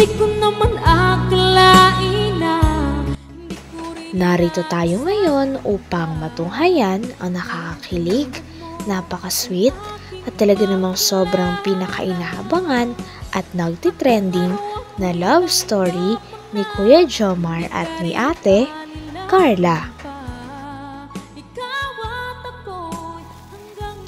ko naman akalain na. Narito tayo ngayon upang matunghayan ang nakakakilig, napaka-sweet at talaga namang sobrang pinakainahabangan at nagtitrending na love story ni Kuya Jomar at ni Ate Carla.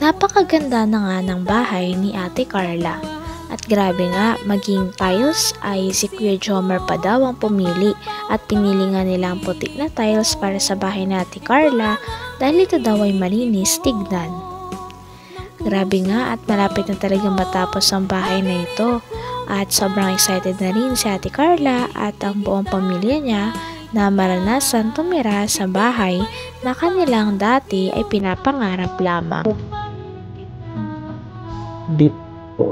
Napakaganda na nga ng bahay ni Ate Carla. At grabe nga, maging tiles ay si Kuya Jomar pa daw ang pumili at pinili nga nila ang puti na tiles para sa bahay ni Ate Carla dahil ito daw ay malinis tignan. Grabe nga at malapit na talaga matapos ang bahay na ito at sobrang excited na rin si Ate Carla at ang buong pamilya niya na maranasan tumira sa bahay na kanilang dati ay pinapangarap lamang.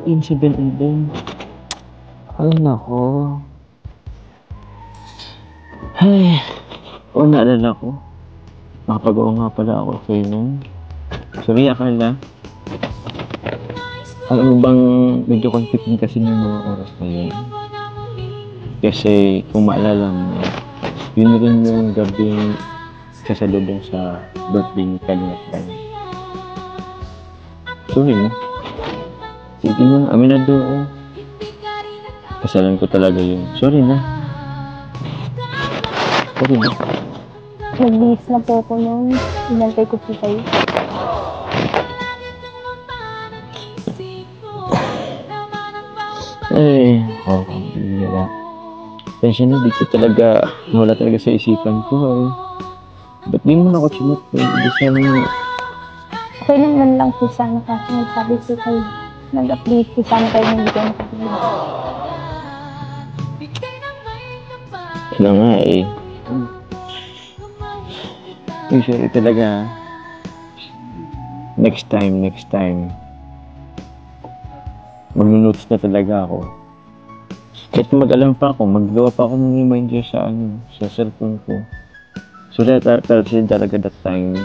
Incident and then ay nako, ay naalala ko, nakapag-oo nga pala ako kayo nun. Sorry Carla, alam mo bang medyo conflicting kasi ng mga oras na yun, kasi kung maalala mo, yun rin yung gabing sasalubong sa birthday ni Kalingat Ban. Sorry na. Sige na, aminado ako. Kasalan ko talaga yun. Sorry na. Sorry na. Nagbihis na po ako nung inantay ko po kayo. Ay, hindi. Tensya na, dito talaga, nawala talaga sa isipan ko. Ba't di mo na ako chinot? Hindi sana... Okay naman lang po sana kasi nagsabi po kayo. Nag-update po sana kayo ng hindi ko nakapagod. Ano nga eh. Sorry talaga. Next time. Mag-notes na talaga ako. Kahit mag-alam pa ako, maggawa pa ako ng reminder sa cellphone ko. So talaga that time,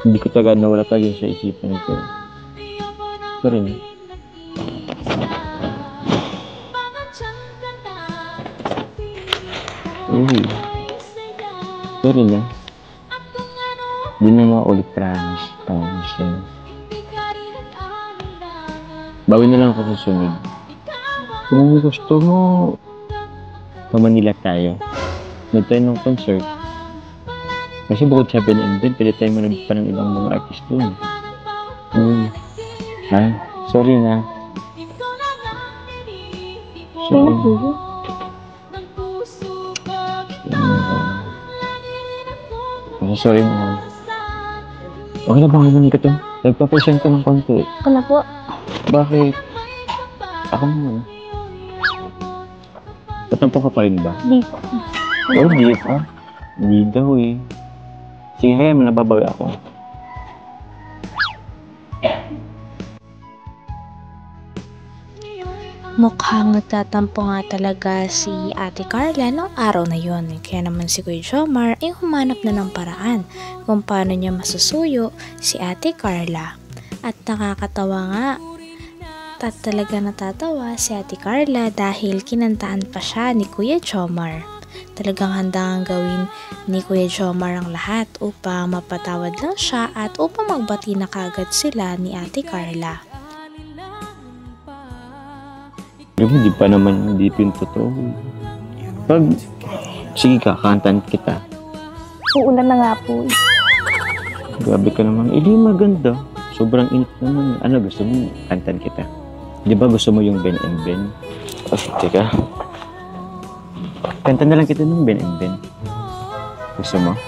hindi ko talaga nawala talaga sa isipan ko. Sorry na. Sorry na. Hindi na maulit, promise yan. Bawi na lang ako sa sunod. Kung gusto mo, sa Manila tayo. Nag tayo ng concert. Kasi bukod sa Ben&Ben, pwede tayo manabit pa ng ibang mga artist doon. Sorry na. Sorry. Sorry mo. Okay na ba ngayon ka to? Nagpa-present ka ng konti. Ako na po. Bakit? Ako naman. Tatampo ka pa rin ba? Hindi po. Hindi pa. Hindi daw eh. Sige kaya, nababawi ako. Mukhang nagtatampo nga talaga si Ate Carla noong araw na yon. Kaya naman si Kuya Jomar ay humanap na ng paraan kung paano niya masusuyo si Ate Carla. At nakakatawa nga at talaga natatawa si Ate Carla dahil kinantaan pa siya ni Kuya Jomar. Talagang handang gawin ni Kuya Jomar ang lahat upang mapatawad lang siya at upang magbati na kagad sila ni Ate Carla. Hindi pa naman, hindi pa yung totoo. Sige ka, kantan kita. Uulan na nga po. Grabe ka naman. Hindi maganda. Sobrang init naman. Ano gusto mo? Kantan kita. Di ba gusto mo yung Ben&Ben? Teka. Kanta na lang kita ng Ben&Ben. Gusto mo?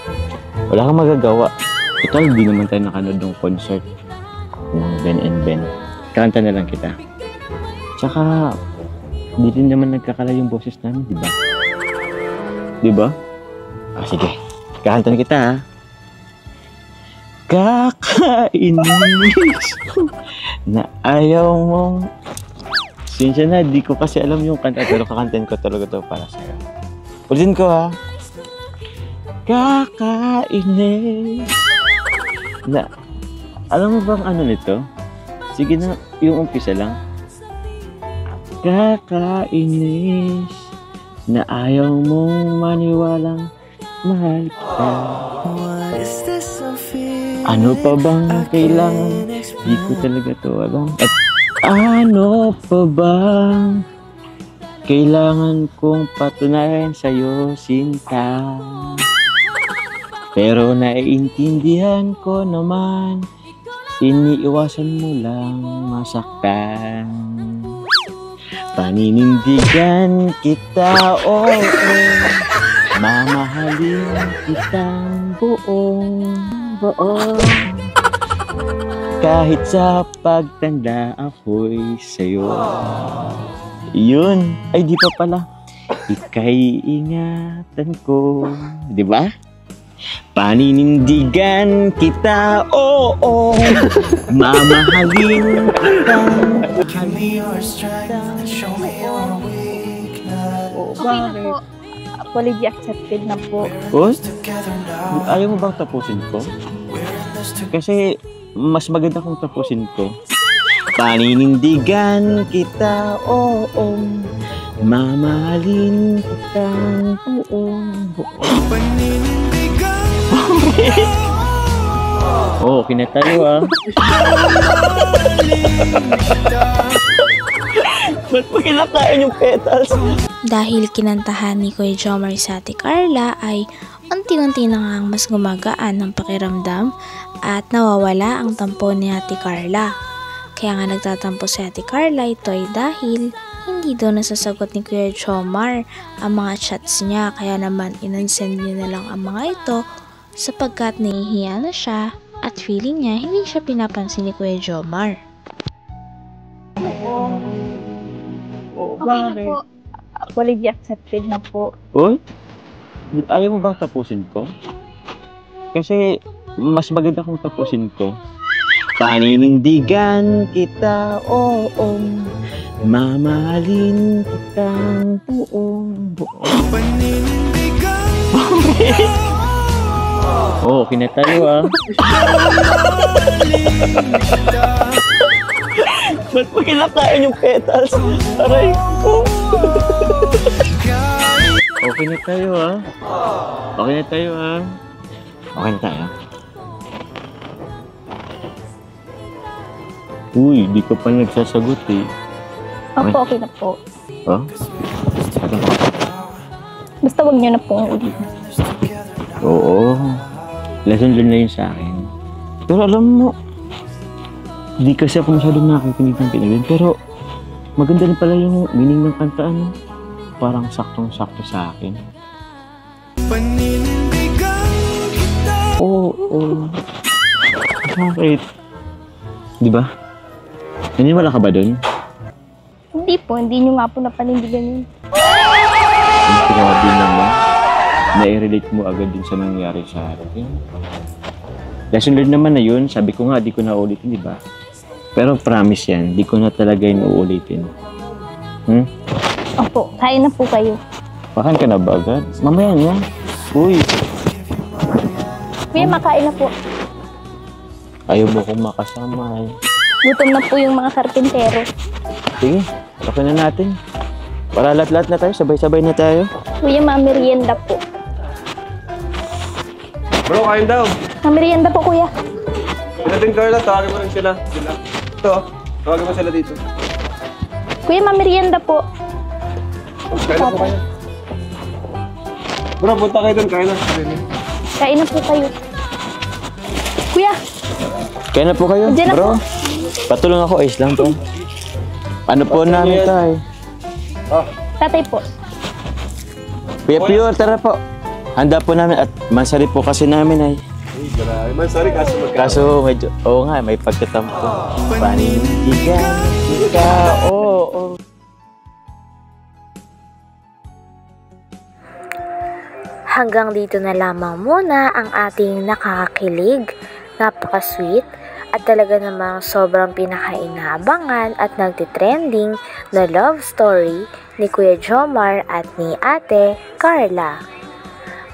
Wala kang magagawa. Total, di naman tayo nakanood ng concert ng Ben&Ben. Kanta na lang kita. Tsaka, hindi rin naman nagkakala yung boses namin, di ba? Di ba? Sige. Kakanta na kita, ha? Kakainis na ayaw mong... Sinsya na, di ko kasi alam yung kanta, pero kakantin ko talaga to para sa'yo. Ulitin ko, ha? Kakainis na... Alam mo bang ano nito? Sige na, yung umpisa lang. Kakainis na ayaw mong maniwalang mahal kita. Ano pa bang kailangan? Di ko talaga to alam. At ano pa bang kailangan kong patunayan sa'yo, Sinta? Pero naiintindihan ko naman, iniiwasan mo lang masaktan. Paninindigan kita, oo, mamahalin kitang buong. Kahit sa pagtanda ako'y sa'yo. Yun. Ay, di pa pala. Ika'y ingatan ko. Di ba? Paninindigan kita, oo. Mamahalin kitang. Okay na po. Apology accepted na po. Oh? Ayaw mo bang tapusin ko? Kasi mas maganda kung tapusin ko. Paninindigan kita, oo. Mamahalin kitang buong. Oh, kinatayo ah. Ba't mo kinakain yung petals? Dahil kinantahan ni Kuya Jomar sa Ate Carla ay unti-unti na ngang mas gumagaan ang pakiramdam at nawawala ang tampo ni Ate Carla. Kaya nga nagtatampo si Ate Carla ito ay dahil hindi daw nasasagot ni Kuya Jomar ang mga chats niya, kaya naman inansend niya na lang ang mga ito sapagkat nahihiya na siya at feeling niya hindi siya pinapansin ni Kuya Jomar. Okay na po. Apology accepted na po. Uy, ayaw mo bang tapusin ko? Kasi mas maganda kung tapusin ko. Paninindigan kita, oo. Mamahalin kitang buong. Oh, kinatayo ah. Ba't mo kinakain yung petals? Aray ko. Okay na tayo ah. Okay na tayo ah. Okay na tayo. Uy, di ka pa nagsasagot eh. Opo, okay na po. Oh? Basta wag niyo na pong ulit. Oo. Lesson learned na yun sa akin. Pero alam mo, di kasi ako masyadong nakikinig ng pinagin. Pero maganda rin pala yung meaning ng kanta, ano? Parang saktong-sakto sa akin. Oo. Bakit? Di ba? Naniniwala ka ba dun? Hindi po, hindi niyo nga po napanindigan yun. Ang grabe naman. Na-relate mo agad din sa nangyari sa akin. Lesson learned naman na yun. Sabi ko nga, di ko na ulitin, di ba? Pero promise yan, di ko na talaga yun uulitin. Opo, kain na po kayo. Makan ka na ba agad? Mamaya na. Uy, Kuya, makain na po. ayaw mo kong makasama eh. Gutom na po yung mga karpintero. Sige, okay na natin. Para lahat-lahat na tayo, sabay-sabay na tayo. Kuya, mamerienda po. Bro, kain daw. Mamerienda po, kuya. Sila din, Carla. Tawagin mo rin sila. Ito, tawagin mo sila dito. Kuya, mamerienda po. Kain na po kayo. Bro, punta kayo doon. Kain na. Kain na po kayo. Kuya, Kaya na po kayo, Diyan na bro. Patulong ako, ayos lang po. Ano po namin tayo? tatay po. Kuya Pure, tara po. Handa po namin at masari po kasi namin ay. Ay, grabe. Man, sorry, Kaso medyo, oo nga, may pagkatampo. Panindigan kita, oo. Hanggang dito na lamang muna ang ating nakakakilig, napaka-sweet, at talaga namang sobrang pinakainabangan at nagtitrending na love story ni Kuya Jomar at ni Ate Carla.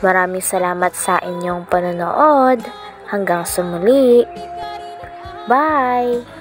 Maraming salamat sa inyong panonood. Hanggang sa muli. Bye!